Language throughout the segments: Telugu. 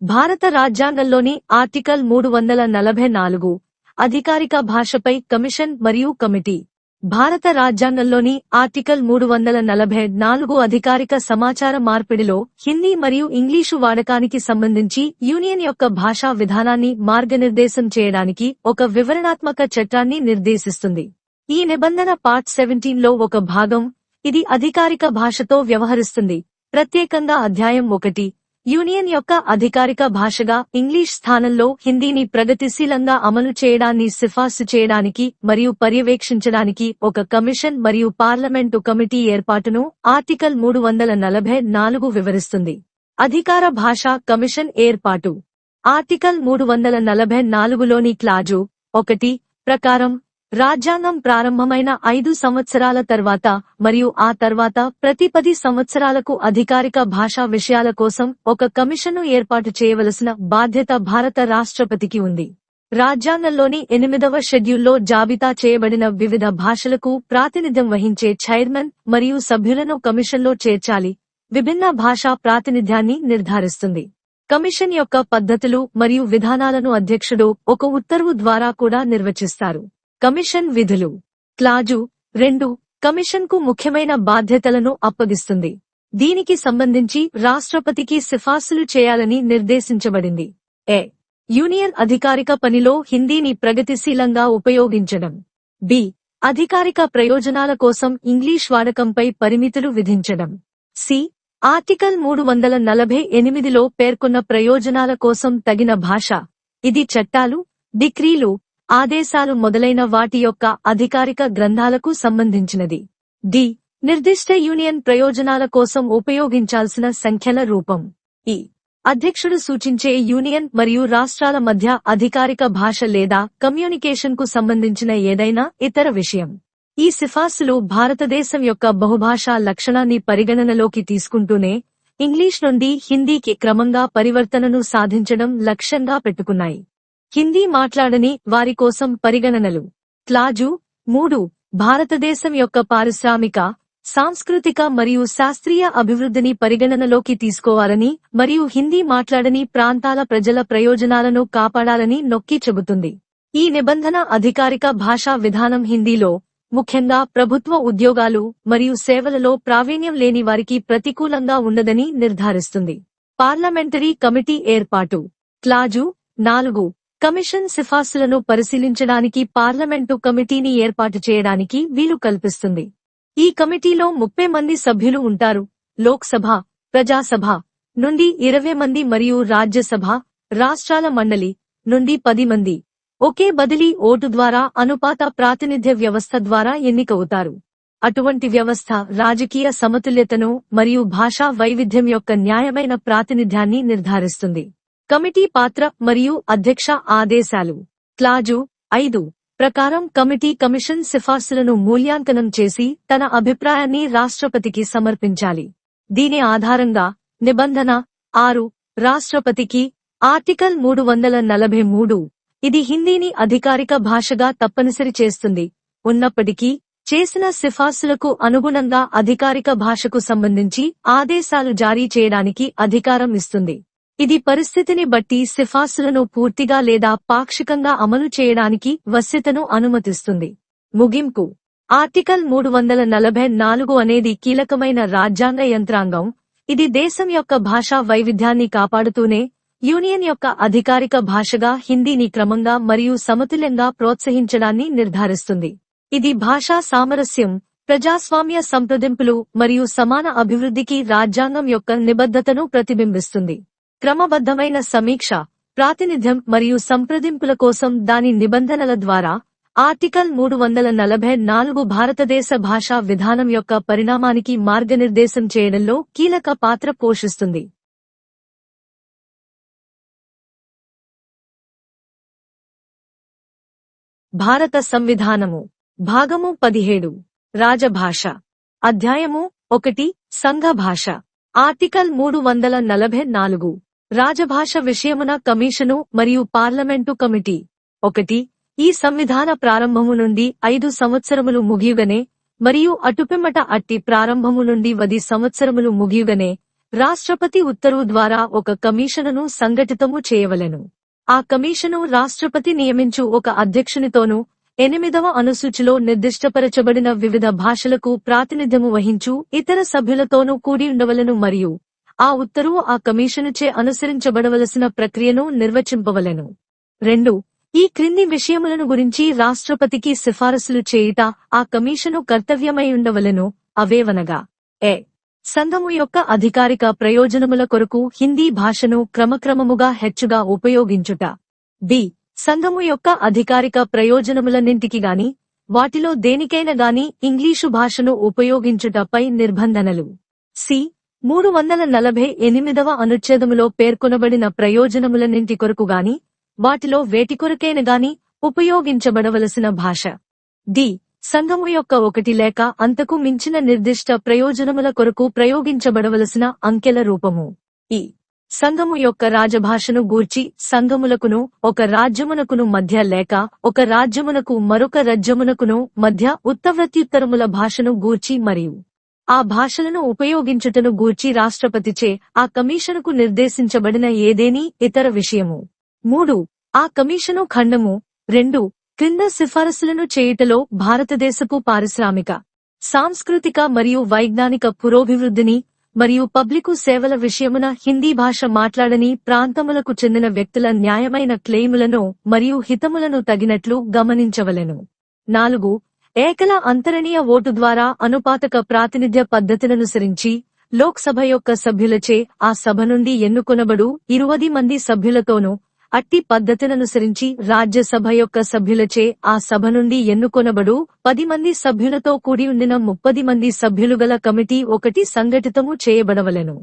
భారత రాజ్యాంగంలోని ఆర్టికల్ 344 అధికారిక భాషపై కమిషన్ మరియు కమిటీ. భారత రాజ్యాంగంలోని ఆర్టికల్ 344 అధికారిక సమాచార మార్పిడిలో హిందీ మరియు ఇంగ్లీషు వాడకానికి సంబంధించి యూనియన్ యొక్క భాషా విధానాన్ని మార్గనిర్దేశం చేయడానికి ఒక వివరణాత్మక చట్టాన్ని నిర్దేశిస్తుంది. ఈ నిబంధన పార్ట్ 17లో ఒక భాగం. ఇది అధికారిక భాషతో వ్యవహరిస్తుంది. ప్రత్యేకంగా అధ్యాయం 1 యూనియన్ యొక్క అధికారిక భాషగా ఇంగ్లీష్ స్థానంలో హిందీని ప్రగతిశీలంగా అమలు చేయడాన్ని సిఫార్సు చేయడానికి మరియు పర్యవేక్షించడానికి ఒక కమిషన్ మరియు పార్లమెంటు కమిటీ ఏర్పాటును ఆర్టికల్ 344 వివరిస్తుంది. అధికార భాషా కమిషన్ ఏర్పాటు. ఆర్టికల్ 344లోని క్లాజు 1 ప్రకారం రాజ్యాంగం ప్రారంభమైన 5 సంవత్సరాల తర్వాత మరియు ఆ తర్వాత ప్రతి 10 సంవత్సరాలకు అధికారిక భాషా విషయాల కోసం ఒక కమిషన్ను ఏర్పాటు చేయవలసిన బాధ్యత భారత రాష్ట్రపతికి ఉంది. రాజ్యాంగంలోని 8వ షెడ్యూల్లో జాబితా చేయబడిన వివిధ భాషలకు ప్రాతినిధ్యం వహించే చైర్మన్ మరియు సభ్యులను కమిషన్లో చేర్చాలి. విభిన్న భాషా ప్రాతినిధ్యాన్ని నిర్ధారిస్తుంది. కమిషన్ యొక్క పద్ధతులు మరియు విధానాలను అధ్యక్షుడు ఒక ఉత్తర్వు ద్వారా కూడా నిర్వచిస్తారు. కమిషన్ విధులు. క్లాజు 2 కమిషన్కు ముఖ్యమైన బాధ్యతలను అప్పగిస్తుంది. దీనికి సంబంధించి రాష్ట్రపతికి సిఫార్సులు చేయాలని నిర్దేశించబడింది. యూనియన్ అధికారిక పనిలో హిందీని ప్రగతిశీలంగా ఉపయోగించడం. బి. అధికారిక ప్రయోజనాల కోసం ఇంగ్లీష్ వాడకంపై పరిమితులు విధించడం. సి. ఆర్టికల్ 348లో పేర్కొన్న ప్రయోజనాల కోసం తగిన భాష. ఇది చట్టాలు, డిక్రీలు, ఆదేశాలు మొదలైన వాటి యొక్క అధికారిక గ్రంథాలకు సంబంధించినది. డి. నిర్దిష్ట యూనియన్ ప్రయోజనాల కోసం ఉపయోగించాల్సిన సంఖ్యల రూపం. ఈ అధ్యక్షుడు సూచించే యూనియన్ మరియు రాష్ట్రాల మధ్య అధికారిక భాష లేదా కమ్యూనికేషన్కు సంబంధించిన ఏదైనా ఇతర విషయం. ఈ సిఫార్సులు భారతదేశం యొక్క బహుభాషా లక్షణాన్ని పరిగణనలోకి తీసుకుంటూనే ఇంగ్లీష్ నుండి హిందీకి క్రమంగా పరివర్తనను సాధించడం లక్ష్యంగా పెట్టుకున్నాయి. హిందీ మాట్లాడని వారి కోసం పరిగణనలు. క్లాజు 3 భారతదేశం యొక్క పారిశ్రామిక, సాంస్కృతిక మరియు శాస్త్రీయ అభివృద్ధిని పరిగణనలోకి తీసుకోవాలని మరియు హిందీ మాట్లాడని ప్రాంతాల ప్రజల ప్రయోజనాలను కాపాడాలని నొక్కి చెబుతుంది. ఈ నిబంధన అధికారిక భాషా విధానం హిందీలో, ముఖ్యంగా ప్రభుత్వ ఉద్యోగాలు మరియు సేవలలో ప్రావీణ్యం లేని వారికి ప్రతికూలంగా ఉండదని నిర్ధారిస్తుంది. పార్లమెంటరీ కమిటీ ఏర్పాటు. క్లాజు 4 కమిషన్ సిఫార్సులను పరిశీలించడానికి పార్లమెంటు కమిటీని ఏర్పాటు చేయడానికి వీలు కల్పిస్తుంది. ఈ కమిటీలో 30 మంది సభ్యులు ఉంటారు. లోక్సభ, ప్రజాసభ నుండి 20 మంది మరియు రాజ్యసభ, రాష్ట్రాల మండలి నుండి 10 మంది. ఒకే బదిలీ ఓటు ద్వారా అనుపాత ప్రాతినిధ్య వ్యవస్థ ద్వారా ఎన్నికవుతారు. అటువంటి వ్యవస్థ రాజకీయ సమతుల్యతను మరియు భాషా వైవిధ్యం యొక్క న్యాయమైన ప్రాతినిధ్యాన్ని నిర్ధారిస్తుంది. కమిటీ పాత్ర మరియు అధ్యక్ష ఆదేశాలు. క్లాజు 5 ప్రకారం కమిటీ కమిషన్ సిఫార్సులను మూల్యాంకనం చేసి తన అభిప్రాయాన్ని రాష్ట్రపతికి సమర్పించాలి. దీని ఆధారంగా నిబంధన 6 రాష్ట్రపతికి. ఆర్టికల్ 343 ఇది హిందీని అధికారిక భాషగా తప్పనిసరి చేస్తుంది. ఉన్నప్పటికీ చేసిన సిఫార్సులకు అనుగుణంగా అధికారిక భాషకు సంబంధించి ఆదేశాలు జారీ చేయడానికి అధికారం ఇస్తుంది. ఇది పరిస్థితిని బట్టి సిఫార్సులను పూర్తిగా లేదా పాక్షికంగా అమలు చేయడానికి వశ్యతను అనుమతిస్తుంది. ముగింపు. ఆర్టికల్ 344 అనేది కీలకమైన రాజ్యాంగ యంత్రాంగం. ఇది దేశం యొక్క భాషా వైవిధ్యాన్ని కాపాడుతూనే యూనియన్ యొక్క అధికారిక భాషగా హిందీని క్రమంగా మరియు సమతుల్యంగా ప్రోత్సహించడాన్ని నిర్ధారిస్తుంది. ఇది భాషా సామరస్యం, ప్రజాస్వామ్య సంప్రదింపులు మరియు సమాన అభివృద్ధికి రాజ్యాంగం యొక్క నిబద్ధతను ప్రతిబింబిస్తుంది. క్రమబద్ధమైన సమీక్ష, ప్రాతినిధ్యం మరియు సంప్రదింపుల కోసం దాని నిబంధనల ద్వారా ఆర్టికల్ 344 భారతదేశ భాషా విధానం యొక్క పరిణామానికి మార్గనిర్దేశం చేయడంలో కీలక పాత్ర పోషిస్తుంది. భారత సంవిధానము. భాగము 17 రాజభాష. అధ్యాయము 1 సంఘ భాష. ఆర్టికల్ 344 రాజభాష విషయమున కమిషను మరియు పార్లమెంటు కమిటీ. 1 ఈ సంవిధాన ప్రారంభము నుండి 5 సంవత్సరములు ముగియుగనే మరియు అటుపిమ్మట అట్టి ప్రారంభము నుండి 10 సంవత్సరములు ముగియుగనే రాష్ట్రపతి ఉత్తర్వు ద్వారా ఒక కమిషనును సంఘటితము చేయవలెను. ఆ కమిషను రాష్ట్రపతి నియమించు ఒక అధ్యక్షునితోనూ 8వ అనుసూచిలో నిర్దిష్టపరచబడిన వివిధ భాషలకు ప్రాతినిధ్యము వహించు ఇతర సభ్యులతోనూ కూడి ఉండవలెను మరియు ఆ ఉత్తర్వు ఆ కమిషనుచే అనుసరించబడవలసిన ప్రక్రియను నిర్వచింపవలెను. 2. ఈ క్రింది విషయములను గురించి రాష్ట్రపతికి సిఫారసులు చేయుట ఆ కమిషను కర్తవ్యమై ఉండవలెను. అవేవనగా ఎ. సంఘము యొక్క అధికారిక ప్రయోజనముల కొరకు హిందీ భాషను క్రమక్రమముగా హెచ్చుగా ఉపయోగించుట. బి. సంఘము యొక్క అధికారిక ప్రయోజనములన్నింటికి గాని వాటిలో దేనికైనా గాని ఇంగ్లీషు భాషను ఉపయోగించుటపై నిర్బంధనలు. సి. 348వ అనుచ్ఛేదములో పేర్కొనబడిన ప్రయోజనములన్నింటి కొరకు గాని వాటిలో వేటి కొరకైనా గాని ఉపయోగించబడవలసిన భాష. డి. సంఘము యొక్క ఒకటి లేక అంతకు మించిన నిర్దిష్ట ప్రయోజనముల కొరకు ప్రయోగించబడవలసిన అంకెల రూపము. ఈ సంఘము యొక్క రాజభాషను గూర్చి సంఘములకును ఒక రాజ్యమునకును మధ్య లేక ఒక రాజ్యమునకు మరొక రాజ్యమునకును మధ్య ఉత్తవ్రత్యుత్తరముల భాషను గూర్చి మరియు ఆ భాషలను ఉపయోగించుటను గూర్చి రాష్ట్రపతిచే ఆ కమిషనుకు నిర్దేశించబడిన ఏదేని ఇతర విషయము. 3. ఆ కమిషను ఖండము 2 క్రింద సిఫారసులను చేయుటలో భారతదేశపు పారిశ్రామిక, సాంస్కృతిక మరియు వైజ్ఞానిక పురోభివృద్ధిని మరియు పబ్లికు సేవల విషయమున హిందీ భాష మాట్లాడని ప్రాంతములకు చెందిన వ్యక్తుల న్యాయమైన క్లెయిములను మరియు హితములను తగినట్లు గమనించవలెను. 4. ఏకల అంతరణీయ ఓటు ద్వారా అనుపాతక ప్రాతినిధ్య పద్ధతిననుసరించి లోక్సభ యొక్క సభ్యులచే ఆ సభ నుండి ఎన్నుకొనబడు 20 మంది సభ్యులతోనూ అట్టి పద్ధతిననుసరించి రాజ్యసభ యొక్క సభ్యులచే ఆ సభ నుండి ఎన్నుకొనబడు 10 మంది సభ్యులతో కూడి ఉండిన 30 మంది సభ్యులుగల కమిటీ ఒకటి సంఘటితము చేయబడవలెను.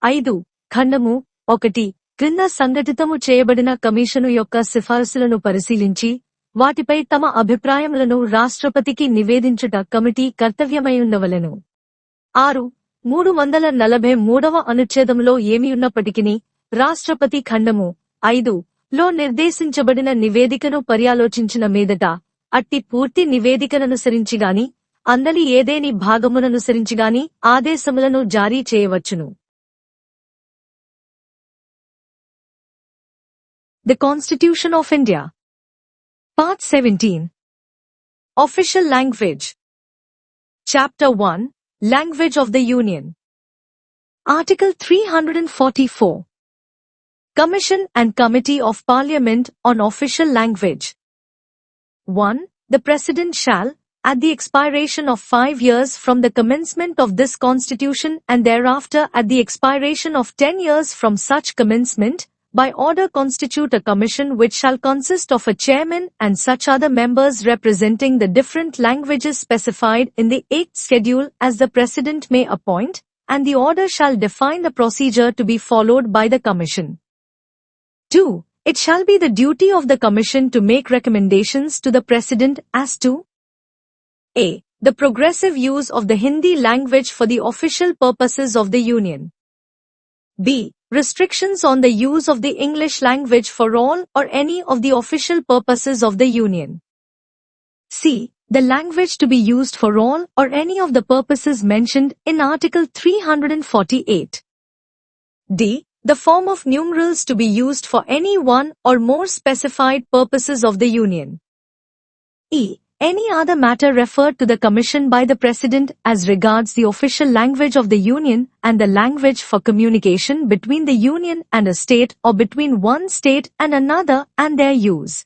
5. ఖండము 1 క్రింద సంఘటితము చేయబడిన కమిషను యొక్క సిఫారసులను పరిశీలించి వాటిపై తమ అభిప్రాయములను రాష్ట్రపతికి నివేదించుట కమిటీ కర్తవ్యమైయుండవలెను. 6. 343వ అనుచ్ఛేదములో ఏమియున్నప్పటికిని రాష్ట్రపతి ఖండము 5 లో నిర్దేశించబడిన నివేదికను పర్యాలోచించిన మీదట అట్టి పూర్తి నివేదికననుసరించిగాని అందలి ఏదేని భాగముననుసరించిగాని ఆదేశములను జారీ చేయవచ్చును. The Constitution of India. Part 17. Official Language. Chapter 1. Language of the Union. Article 344. Commission and Committee of Parliament on Official Language. 1. The President shall, at the expiration of 5 years from the commencement of this Constitution and thereafter at the expiration of 10 years from such commencement, by order constitute a commission which shall consist of a chairman and such other members representing the different languages specified in the 8th schedule as the President may appoint, and the order shall define the procedure to be followed by the commission. 2. It shall be the duty of the commission to make recommendations to the President as to a. the progressive use of the Hindi language for the official purposes of the Union. b. restrictions on the use of the English language for all or any of the official purposes of the Union. c. the language to be used for all or any of the purposes mentioned in Article 348. d. the form of numerals to be used for any one or more specified purposes of the Union. e. any other matter referred to the Commission by the President as regards the official language of the Union and the language for communication between the Union and a state or between one state and another and their use.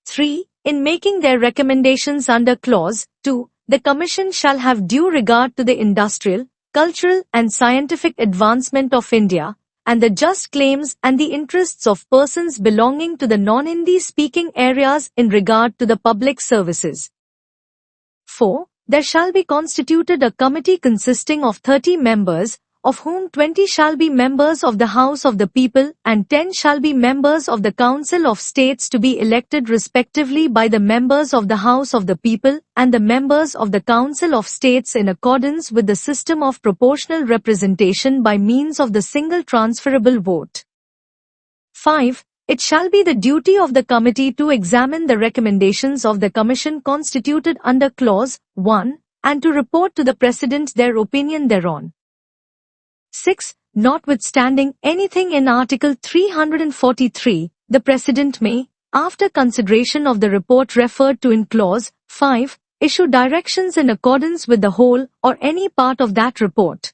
3. In making their recommendations under Clause 2, the Commission shall have due regard to the industrial, cultural and scientific advancement of India, and the just claims and the interests of persons belonging to the non-Hindi speaking areas in regard to the public services. 4. There shall be constituted a committee consisting of 30 members, of whom 20 shall be members of the House of the People and 10 shall be members of the Council of States to be elected respectively by the members of the House of the People and the members of the Council of States in accordance with the system of proportional representation by means of the single transferable vote. 5. It shall be the duty of the committee to examine the recommendations of the Commission constituted under Clause 1 and to report to the President their opinion thereon. 6. Notwithstanding anything in Article 343, the President may, after consideration of the report referred to in Clause 5, issue directions in accordance with the whole or any part of that report.